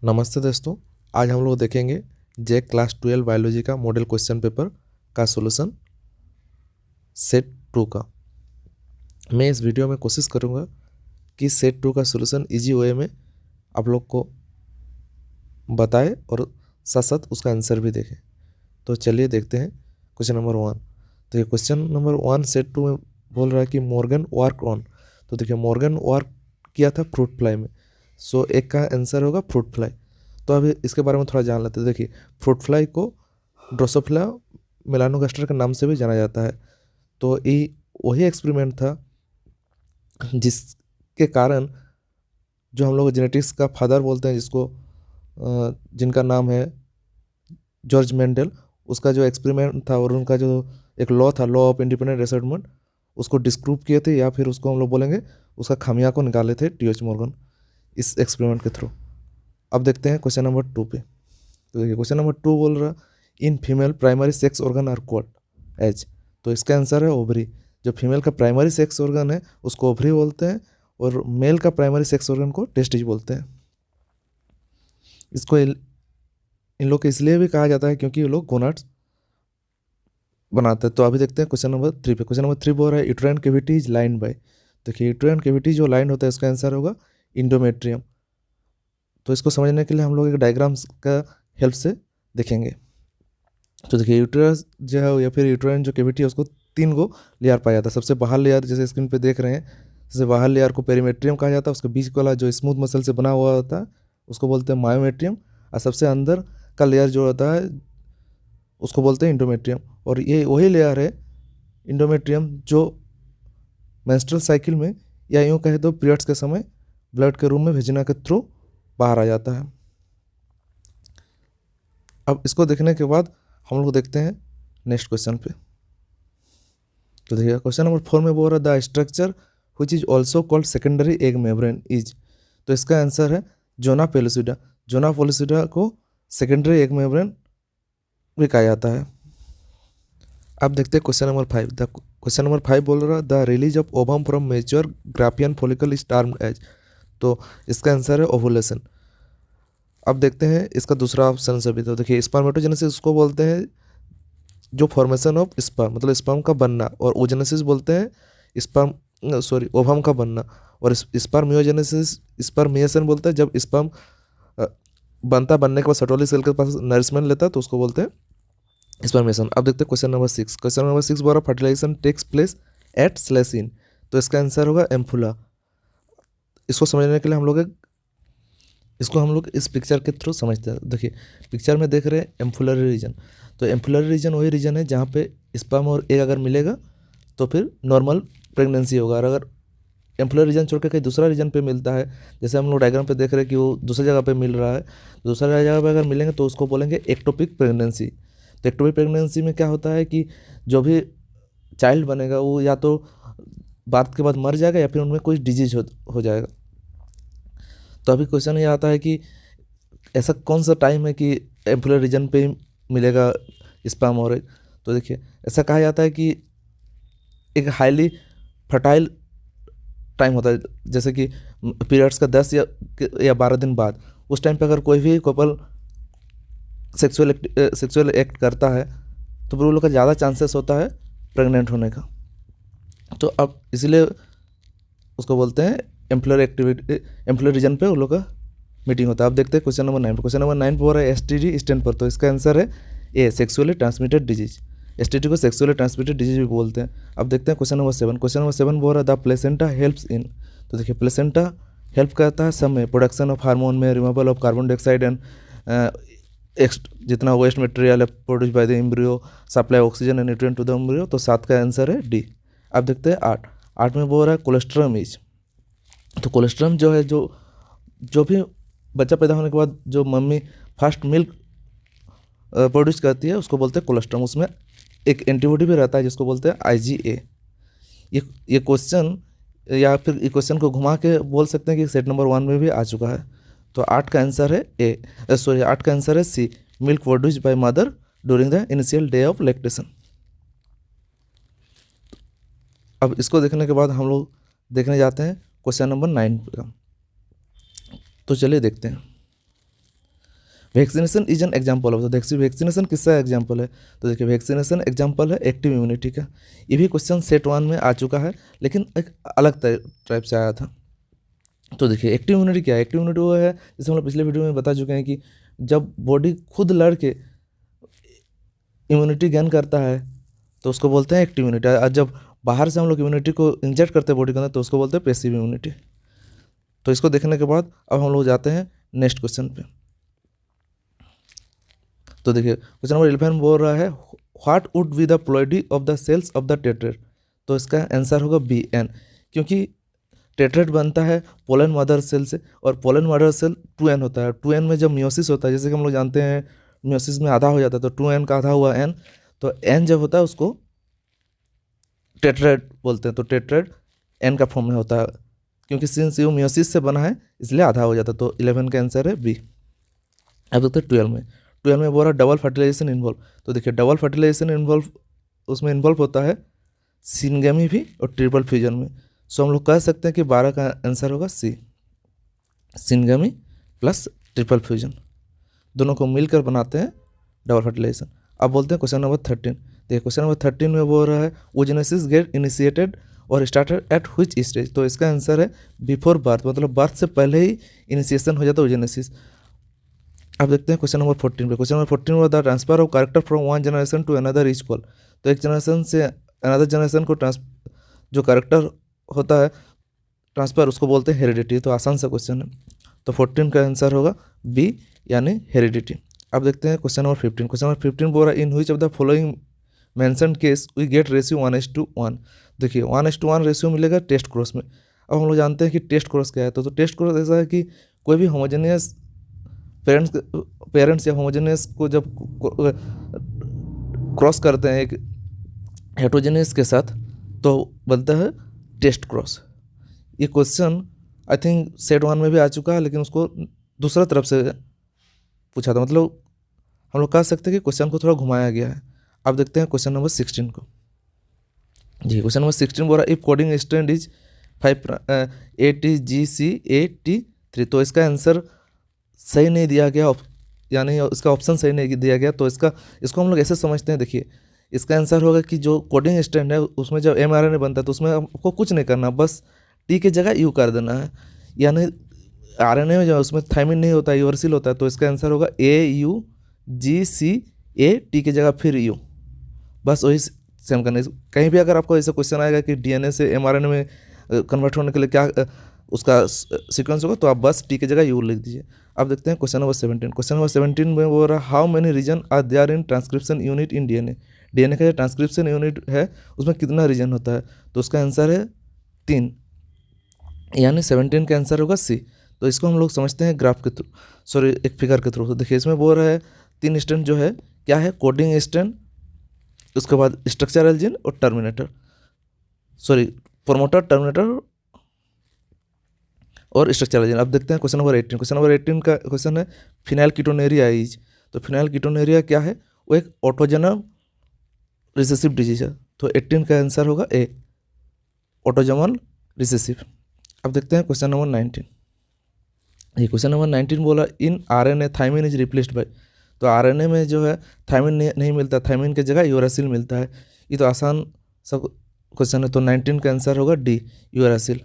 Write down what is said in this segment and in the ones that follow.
नमस्ते दोस्तों। आज हम लोग देखेंगे जे क्लास 12 बायोलॉजी का मॉडल क्वेश्चन पेपर का सॉल्यूशन सेट 2 का। मैं इस वीडियो में कोशिश करूंगा कि सेट 2 का सॉल्यूशन इजी वे में आप लोग को बताए और साथ साथ उसका आंसर भी देखें। तो चलिए देखते हैं क्वेश्चन नंबर 1। तो ये क्वेश्चन नंबर 1 सेट 2 में बोल रहा है कि मॉर्गन वर्क ऑन। तो देखिए मॉर्गन वर्क किया था फ्रूट फ्लाई में, सो एक का आंसर होगा फ्रूट फ्लाई। तो अभी इसके बारे में थोड़ा जान लेते हैं। देखिए फ्रूट फ्लाई को ड्रोसोफिला मेलानोगास्टर के नाम से भी जाना जाता है। तो ये वही एक्सपेरिमेंट था जिसके कारण जो हम लोग जेनेटिक्स का फादर बोलते हैं, जिनका नाम है जॉर्ज मेंडल, उसका जो एक्सपेरिमेंट था और उनका जो एक लॉ था, लॉ ऑफ इंडिपेंडेंट असेसमेंट, उसको डिस्प्रूव किए थे, या फिर उसको हम लोग बोलेंगे उसका खामियां को निकाले थे टी.एच. मॉर्गन इस एक्सपेरिमेंट के थ्रू। अब देखते हैं क्वेश्चन नंबर 2 पे। तो देखिए क्वेश्चन नंबर 2 बोल रहा in female primary sex organ are called as. तो इसका आंसर है ओवरी। जो फीमेल का प्राइमरी सेक्स ऑर्गन है उसको ओवरी बोलते हैं, और मेल का प्राइमरी सेक्स ऑर्गन को टेस्टिज बोलते हैं। इसको इन लोग को इसलिए भी कहा जाता है क्योंकि ये लोग गोनाड्स बनाते हैं। तो अभी देखते हैं क्वेश्चन नंबर 3 पे। क्वेश्चन नंबर 3 बोल रहा है uterine cavity is lined by. देखिए यूट्राइन कैविटी जो लाइंड होता है उसका आंसर होगा इंडोमेट्रियम। तो इसको समझने के लिए हम लोग एक डायग्राम्स का हेल्प से देखेंगे। तो देखिए यूट्रस जो है या फिर यूट्राइन जो कैविटी है उसको 3 गो लेयर पाया जाता है। सबसे बाहर लेयर जैसे स्क्रीन पे देख रहे हैं, सबसे बाहर लेयर को पेरीमेट्रियम कहा जाता है। उसके बीच वाला जो स्मूथ मसल से बना हुआ होता है उसको बोलते हैं मायोमेट्रियम, और सबसे अंदर का लेयर जो होता है उसको बोलते हैं इंडोमेट्रियम। और ये वही लेयर है इंडोमेट्रियम जो मेंस्ट्रुअल साइकिल में, या यूँ कहे तो पीरियड्स के समय ब्लड के रूप में वेजिना के थ्रू बाहर आ जाता है। अब इसको देखने के बाद हम लोग देखते हैं नेक्स्ट क्वेश्चन पे। तो देखिए क्वेश्चन नंबर 4 में बोल रहा है the structure which is also called secondary egg membrane is. तो इसका आंसर है जोना पेलुसिडा। जोना पेलुसिडा को सेकेंडरी एग मेम्ब्रेन भी कहा जाता है। अब देखते हैं question number 5। The question number 5 बोल रहा है the release of ovum from mature graafian follicle is termed as. तो इसका आंसर है ओवुलेशन। अब देखते हैं इसका दूसरा ऑप्शन से भी। तो देखिए स्पर्मेटोजेनेसिस उसको बोलते हैं जो फॉर्मेशन ऑफ स्पर्म, मतलब स्पर्म का बनना, और ओजेनेसिस बोलते हैं ओवम का बनना, और स्पर्मियोजेनेसिस स्पर्मिएशन बोलते हैं जब स्पर्म बनने के बाद सटोली सेल के पास नरिशमेंट लेता है तो उसको बोलते हैं स्पर्मिएशन। अब देखते हैं क्वेश्चन नंबर 6। क्वेश्चन नंबर 6 बोल रहा फर्टिलाइजेशन टेक्स प्लेस एट स्लेसिन। तो इसका आंसर होगा एम्फुला। इसको समझने के लिए हम लोग इस पिक्चर के थ्रू समझते हैं। देखिए पिक्चर में देख रहे हैं एम्फुलरी रीजन। तो एम्फुलरी रीजन वही रीजन है जहाँ पे स्पर्म और एग अगर मिलेगा तो फिर नॉर्मल प्रेगनेंसी होगा, और अगर एम्फुलरी रीजन छोड़ के कहीं दूसरा रीजन पे मिलता है, जैसे हम लोग डायग्राम पे देख रहे हैं कि वो दूसरी जगह पे मिल रहा है, दूसरा जगह पे अगर मिलेंगे तो उसको बोलेंगे एक्टोपिक प्रेगनेंसी। तो एक्टोपिक प्रेगनेंसी में क्या होता है कि जो भी चाइल्ड बनेगा वो या तो बात के बाद मर जाएगा या फिर उनमें कोई डिजीज हो जाएगा। तो अभी क्वेश्चन ये आता है कि ऐसा कौन सा टाइम है कि एम्फुलर रीजन पे ही मिलेगा स्पर्म और एग। तो देखिए ऐसा कहा जाता है कि एक हाईली फर्टाइल टाइम होता है, जैसे कि पीरियड्स का 10 या 12 दिन बाद। उस टाइम पे अगर कोई भी कपल सेक्सुअल एक्ट करता है तो फिर वो लोग का ज़्यादा चांसेस होता है प्रेग्नेंट होने का। तो अब इसलिए उसको बोलते हैं एम्प्लॉयर रीजन पे वो लोग का मीटिंग होता है। अब देखते हैं क्वेश्चन नंबर 9 पे। क्वेश्चन नंबर 9 पे हो रहा है एसटीडी स्टैंड पर। तो इसका आंसर है ए सेक्सुअली ट्रांसमिटेड डिजीज। एसटीडी को सेक्सुअली ट्रांसमिटेड डिजीज भी बोलते हैं। अब देखते हैं क्वेश्चन नंबर 7। क्वेश्चन नंबर 7 बोल रहा है द प्लेसेंटा हेल्प्स इन। तो देखिए प्लेसेंटा हेल्प करता है सब में, प्रोडक्शन ऑफ हार्मोन में, removal of carbon dioxide and जितना वेस्ट मटेरियल है produce by the embryo, supply oxygen and nutrient to the embryo. तो 7 का आंसर है डी। अब देखते हैं 8 में बोल रहा है कोलेस्ट्रम इज। तो कोलेस्ट्रम जो है जो भी बच्चा पैदा होने के बाद जो मम्मी फर्स्ट मिल्क प्रोड्यूस करती है उसको बोलते हैं कोलेस्ट्रम। उसमें एक एंटीबॉडी भी रहता है जिसको बोलते हैं IgA। ये क्वेश्चन या फिर ये क्वेश्चन को घुमा के बोल सकते हैं कि सेट नंबर 1 में भी आ चुका है। तो 8 का आंसर है 8 का आंसर है C, milk produce by mother during the initial day of lactation. अब इसको देखने के बाद हम लोग देखने जाते हैं क्वेश्चन नंबर 9 का। तो चलिए देखते हैं। Vaccination is an example of, तो देखिए वैक्सीनेशन किसका एग्जाम्पल है, तो देखिए वैक्सीनेशन एग्जाम्पल है एक्टिव इम्यूनिटी का। ये भी क्वेश्चन सेट 1 में आ चुका है, लेकिन एक अलग टाइप से आया था। तो देखिए एक्टिव इम्यूनिटी क्या है, एक्टिव इम्यूनिटी वो है जैसे हम लोग पिछले वीडियो में बता चुके हैं कि जब बॉडी खुद लड़ के इम्यूनिटी गेन करता है तो उसको बोलते हैं एक्टिव इम्यूनिटी, और जब बाहर से हम लोग इम्यूनिटी को इंजेक्ट करते हैं बॉडी के अंदर तो उसको बोलते हैं पैसिव इम्यूनिटी। तो इसको देखने के बाद अब हम लोग जाते हैं नेक्स्ट क्वेश्चन पे। तो देखिए क्वेश्चन नंबर 11 बोल रहा है what would be the ploidy of the cells of the tetrad, तो इसका आंसर होगा बी एन, क्योंकि टेट्रेट बनता है पोलन मदर सेल से, और पोलन मदर सेल 2n होता है। 2n में जब मियोसिस होता है, जैसे कि हम लोग जानते हैं मियोसिस में आधा हो जाता है, तो 2n का आधा हुआ n, तो n जब होता है उसको टेट्रेट बोलते हैं। तो टेट्रेट n का फॉर्म में होता है, क्योंकि सिंस ये मियोसिस से बना है इसलिए आधा हो जाता है। तो 11 का आंसर है बी। अब देखते हैं 12 में बोल रहा डबल फर्टिलाइजेशन इन्वॉल्व, तो देखिए डबल फर्टिलाइजेशन इन्वॉल्व उसमें इन्वॉल्व होता है सिनगेमी भी और ट्रिपल फ्यूजन में। सो हम लोग कह सकते हैं कि 12 का आंसर होगा सी, सिनगेमी प्लस ट्रिपल फ्यूजन दोनों को मिलकर बनाते हैं डबल फर्टिलाइजेशन। अब बोलते हैं क्वेश्चन नंबर 13। देखिए क्वेश्चन नंबर 13 में बोल रहा है ओजेनेसिस गेट इनिशिएटेड और स्टार्टेड एट व्हिच स्टेज, तो इसका आंसर है बिफोर बर्थ, मतलब बर्थ से पहले ही इनिशिएशन हो जाता है ओजेनेसिस। अब देखते हैं क्वेश्चन नंबर 14 पे। Question number 14 the transfer of character from one generation to another is called, तो एक जनरेशन से अनदर जनरेशन को जो कैरेक्टर होता है ट्रांसफर उसको बोलते हैं हेरिडिटी। तो आसान सा क्वेश्चन है, तो 14 का आंसर होगा बी यानी हेरिडिटी। अब देखते हैं क्वेश्चन नंबर 15। क्वेश्चन नंबर 15 बोल रहा है in which of the following mentioned case we get ratio 1:1। देखिए 1:1 रेशियो मिलेगा टेस्ट क्रॉस में। अब हम लोग जानते हैं कि टेस्ट क्रॉस क्या है, तो टेस्ट क्रॉस ऐसा है कि कोई भी होमोजेनियस पेरेंट्स या होमोजेनियस को जब क्रॉस करते हैं एक हेट्रोजेनियस के साथ तो बनता है टेस्ट क्रॉस। ये क्वेश्चन आई थिंक सेट 1 में भी आ चुका है, लेकिन उसको दूसरा तरफ से पूछा था, मतलब हम लोग कह सकते हैं कि क्वेश्चन को थोड़ा घुमाया गया है। अब देखते हैं क्वेश्चन नंबर 16 को। जी क्वेश्चन नंबर 16 बोल रहा है if coding strand is 5ATGC83, तो इसका आंसर सही नहीं दिया गया, यानी इसका ऑप्शन सही नहीं दिया गया। तो इसको हम लोग ऐसे समझते हैं, देखिए इसका आंसर होगा कि जो कोडिंग स्ट्रैंड है उसमें जब mRNA बनता है तो उसमें आपको कुछ नहीं करना, बस टी की जगह यू कर देना है, यानी RNA में जो उसमें थायमिन नहीं होता है, यूरसिल होता है। तो इसका आंसर होगा AUGCA, टी की जगह फिर यू, बस वही सेम करना। कहीं भी अगर आपको ऐसा क्वेश्चन आएगा कि DNA से mRNA में कन्वर्ट होने के लिए क्या उसका सीक्वेंस होगा, तो आप बस टी की जगह यू लिख दीजिए। अब देखते हैं क्वेश्चन नंबर 17। क्वेश्चन नंबर 17 में बोल रहा है how many region are there in transcription unit in DNA। DNA का जो ट्रांसक्रिप्शन यूनिट है उसमें कितना रीजन होता है, तो उसका आंसर है 3, यानी 17 का आंसर होगा सी। तो इसको हम लोग समझते हैं ग्राफ के थ्रू, सॉरी एक फिगर के थ्रू। तो देखिए इसमें बोल रहा है 3 स्ट्रैंड जो है क्या है, कोडिंग स्ट्रैंड, उसके बाद स्ट्रक्चरल जीन और टर्मिनेटर, सॉरी प्रोमोटर, टर्मिनेटर और स्ट्रक्चरल जीन। अब देखते हैं क्वेश्चन नंबर 18। क्वेश्चन नंबर 18 का क्वेश्चन है फिनाइलकीटोनुरिया इज, तो फिनाइलकीटोनुरिया क्या है, वो एक ऑटोजोमल रिसेसिव डिजीज है। तो 18 का आंसर होगा ए, ऑटोजोमल रिसेसिव। अब देखते हैं क्वेश्चन नंबर 19। ये क्वेश्चन नंबर 19 बोला in RNA thymine is replaced by, तो RNA में जो है थायमिन नहीं मिलता, थायमिन की जगह यूरासिल मिलता है। ये तो आसान सब क्वेश्चन है, तो 19 का आंसर होगा डी, यूरासिल।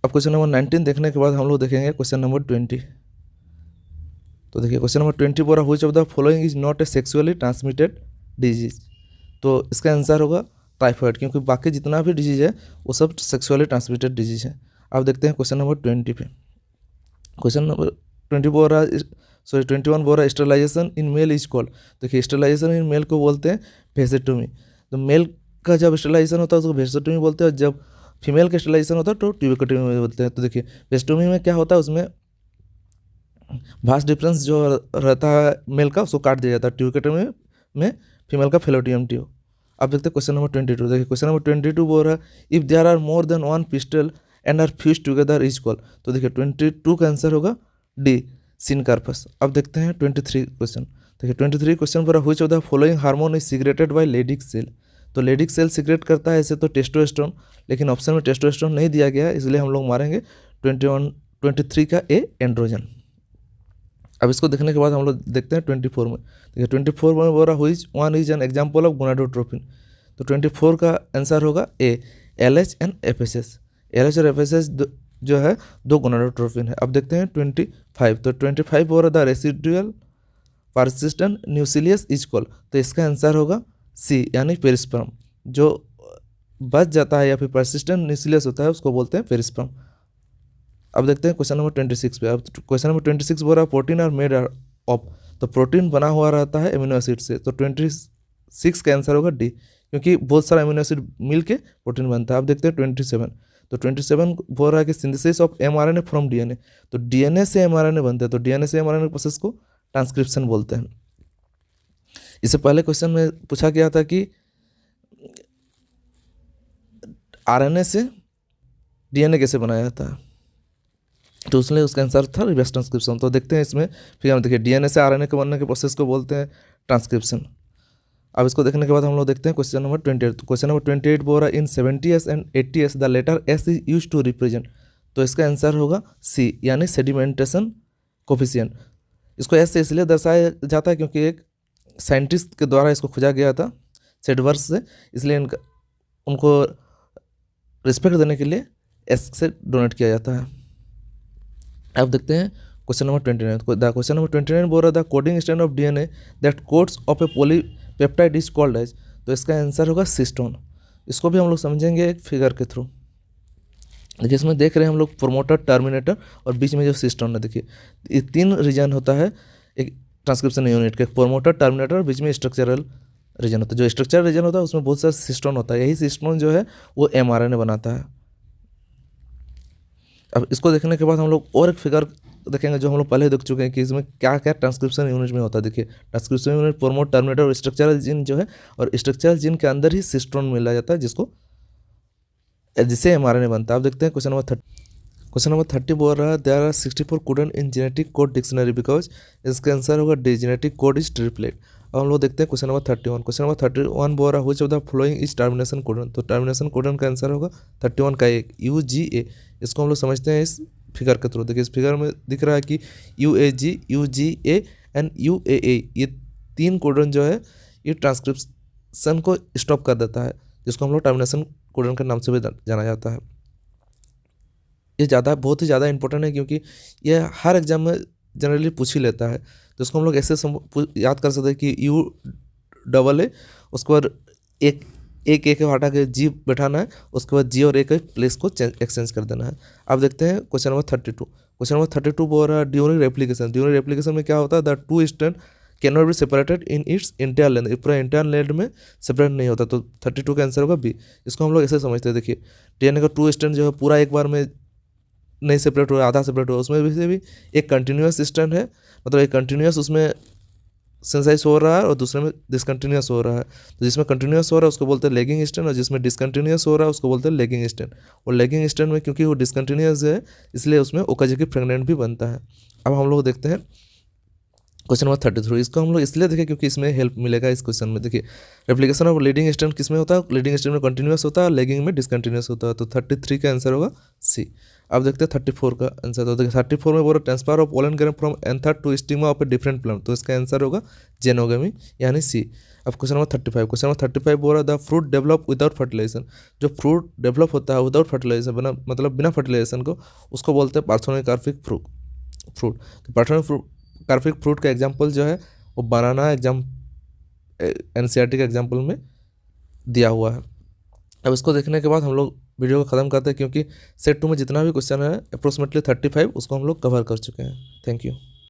अब क्वेश्चन नंबर 19 देखने के बाद हम लोग देखेंगे क्वेश्चन नंबर 20। तो देखिए क्वेश्चन नंबर 20 बोला which of the following is not a sexually transmitted disease, तो इसका आंसर होगा टाइफाइड, क्योंकि बाकी जितना भी डिजीज है वो सब सेक्सुअली ट्रांसमिटेड डिजीज है। अब देखते हैं क्वेश्चन नंबर 20 पे। क्वेश्चन नंबर 20 बोल रहा है, सॉरी 21 बोल रहा है sterilization in male is called. देखिए स्टरलाइजेशन इन मेल को बोलते हैं वेसेक्टोमी। तो मेल का जब स्टरलाइजेशन होता है उसको वेसेक्टोमी बोलते हैं, जब फीमेल का स्टरलाइजेशन होता है तो ट्यूबेक्टोमी बोलते हैं। तो देखिए वेसेक्टोमी में क्या होता है, उसमें वास्ट डिफरेंस जो रहता है मेल का उसको काट दिया जाता है, ट्यूबेक्टोमी में फीमेल का फेलोटियम ट्यूब। अब देखते हैं क्वेश्चन नंबर 22। देखिए क्वेश्चन नंबर 22 बोल रहा है if there are more than 1 pistil and are fuse together is called, तो देखिए 22 का आंसर होगा डी, सिनकार्पस। अब देखते हैं 23 क्वेश्चन। देखिए 23 क्वेश्चन पर which of the following hormone is secreted by leydig cell, तो लेडिक सेल सीक्रेट करता है ऐसे तो टेस्टोस्टेरोन, लेकिन ऑप्शन में टेस्टोस्टेरोन नहीं दिया गया है, इसलिए हम लोग मारेंगे 23 का ए, एंड्रोजन। अब इसको देखने के बाद हम लोग देखते हैं 24 में। देखिए 24 में बोल रहा which one is an example of gonadotropin. तो 24 का आंसर होगा A, LH and FSH। LH और FSH जो है दो गोनाडोट्रोपिन है। अब देखते हैं 25। तो 25 बोल रहा the residual persistent nucleus is called. तो इसका आंसर होगा सी, यानी पेरिस्पर्म। जो बच जाता है या फिर परसिस्टेंट न्यूक्लियस होता है उसको बोलते हैं पेरिस्पर्म। अब देखते हैं क्वेश्चन नंबर 26 पे। अब क्वेश्चन नंबर 26 बोल रहा है प्रोटीन आर मेड ऑफ। तो प्रोटीन बना हुआ रहता है एमिनो एसिड से। तो 26 का आंसर होगा डी, क्योंकि बहुत सारा एमिनो एसिड मिल के प्रोटीन बनता है। अब देखते हैं 27। तो 27 बोल रहा है कि synthesis of mRNA from DNA। तो DNA से mRNA बनते हैं। तो DNA से mRNA प्रोसेस को ट्रांसक्रिप्शन बोलते हैं। इससे पहले क्वेश्चन में पूछा गया था कि RNA से DNA कैसे बनाया जाता है, तो उसने उसका आंसर था रिवर्स ट्रांसक्रिप्शन। तो देखते हैं इसमें फिर हम देखिए DNA से RNA के बनने के प्रोसेस को बोलते हैं ट्रांसक्रिप्शन। अब इसको देखने के बाद हम लोग देखते हैं क्वेश्चन नंबर 28। क्वेश्चन नंबर 28 बोल रहा है in 70s and 80s the letter S is use to represent. तो इसका आंसर होगा सी, यानी सेडिमेंटेशन कोफिशिएंट। इसको S से इसलिए दर्शाया जाता है क्योंकि एक साइंटिस्ट के द्वारा इसको खोजा गया था सेडवर्स से, इसलिए उनको रिस्पेक्ट देने के लिए S से डोनेट किया जाता है। अब देखते हैं question number 29। The question number 29 बोल रहा था coding strand of DNA that codes of a polypeptide is called as. तो इसका आंसर होगा सिस्टोन। इसको भी हम लोग समझेंगे एक फिगर के थ्रू। जिसमें देख रहे हैं हम लोग प्रोमोटर, टर्मिनेटर और बीच में जो सिस्टोन है। देखिए ये 3 रीजन होता है एक ट्रांसक्रिप्शन यूनिट के, प्रोमोटर, टर्मिनेटर और बीच में स्ट्रक्चरल रीजन होता है। जो स्ट्रक्चरल रीजन होता है उसमें बहुत सारा सिस्टोन होता है। यही सिस्टोन जो है वो mRNA बनाता है। अब इसको देखने के बाद हम लोग और एक फिगर देखेंगे जो हम लोग पहले देख चुके हैं कि इसमें क्या क्या ट्रांसक्रिप्शन यूनिट में होता है। देखिए ट्रांसक्रिप्शन यूनिट, प्रोमोट, टर्मिनेटर और स्ट्रक्चरल जीन जो है, और स्ट्रक्चरल जीन के अंदर ही सिस्टोन मिला जाता है जिससे mRNA बनता है। अब देखते हैं क्वेश्चन नंबर 30। क्वेश्चन नंबर 30 बोल रहा है there are 64 codon in genetic code dictionary because. इसका आंसर होगा D, genetic code is triplet. अब हम लोग देखते हैं क्वेश्चन नंबर 31। क्वेश्चन नंबर 31 बोल रहा है which of the following is termination codon. तो टर्मिनेशन कोडन का आंसर होगा 31 का एक, UGA। इसको हम लोग समझते हैं इस फिगर के थ्रू। देखिए इस फिगर में दिख रहा है कि UAG, UGA एंड UAA, ये 3 कोडन जो है ये ट्रांसक्रिप्शन को स्टॉप कर देता है, जिसको हम लोग टर्मिनेशन कोडन के नाम से भी जाना जाता है। ये बहुत ही ज़्यादा इंपॉर्टेंट है क्योंकि ये हर एग्जाम में जनरली पूछ ही लेता है। तो इसको हम लोग ऐसे याद कर सकते हैं कि UAA, उसके बाद एक हटा के G बैठाना है, उसके बाद G और A के प्लेस को एक्सचेंज कर देना है। अब देखते हैं क्वेश्चन नंबर 32। क्वेश्चन नंबर 32 बोल रहा है ड्यूरिंग रेप्लिकेशन। ड्यूरिंग रेप्लिकेशन में क्या होता है, the 2 strand can not be separated in its entire length. पूरा इंटायर लेंथ में सेपरेट नहीं होता। तो 32 का आंसर होगा बी। इसको हम लोग ऐसे समझते हैं, देखिए DNA का 2 स्ट्रैंड जो है पूरा एक बार में नहीं सेपरेट हुआ, आधा सेपरेट हुआ, उसमें भी एक कंटिन्यूस स्ट्रैंड है, मतलब एक कंटिन्यूस उसमें सिंथेसाइज हो रहा है और दूसरे में डिसकंटिन्यूस हो रहा है। तो जिसमें कंटिन्यूस हो रहा है उसको बोलते हैं लेगिंग स्ट्रैंड, और जिसमें डिसकंटिन्यूस हो रहा है उसको बोलते हैं लेगिंग स्ट्रैंड। और लेगिंग स्ट्रैंड में क्योंकि वो डिसकंटिन्यूस है इसलिए उसमें ओकाजाकी फ्रेगमेंट भी बनता है। अब हम लोग देखते हैं क्वेश्चन नंबर 33। इसको हम लोग इसलिए देखें क्योंकि इसमें हेल्प मिलेगा इस क्वेश्चन में। देखिए रेप्लिकेशन ऑफ लीडिंग स्ट्रैंड किस में होता है, लीडिंग स्ट्रैंड में कंटिन्यूस होता है, लेगिंग में डिसकंटिन्यूस होता है। तो 33 का आंसर होगा सी। अब देखते हैं 34 का आंसर। तो देखिए 34 में बोल रहा transfer of pollen grain from anther to stigma of a different plant. तो इसका आंसर होगा जेनोगेमी, यानी सी। अब क्वेश्चन नंबर 35। क्वेश्चन नंबर 35 बोल रहा the fruit develop without fertilization. जो फ्रूट डेवलप होता है विदाउट फर्टिलाइजेशन, मतलब बिना फर्टिलाइजेशन को, उसको बोलते हैं पार्थेनोकार्पिक फ्रूट। तो पार्थेनोकार्पिक फ्रूट का एग्जाम्पल जो है वो बनाना NCERT के एग्जाम्पल में दिया हुआ है। अब इसको देखने के बाद हम लोग वीडियो को ख़त्म करते हैं, क्योंकि सेट 2 में जितना भी क्वेश्चन है अप्रोक्सीमेटली 35 उसको हम लोग कवर कर चुके हैं। Thank you.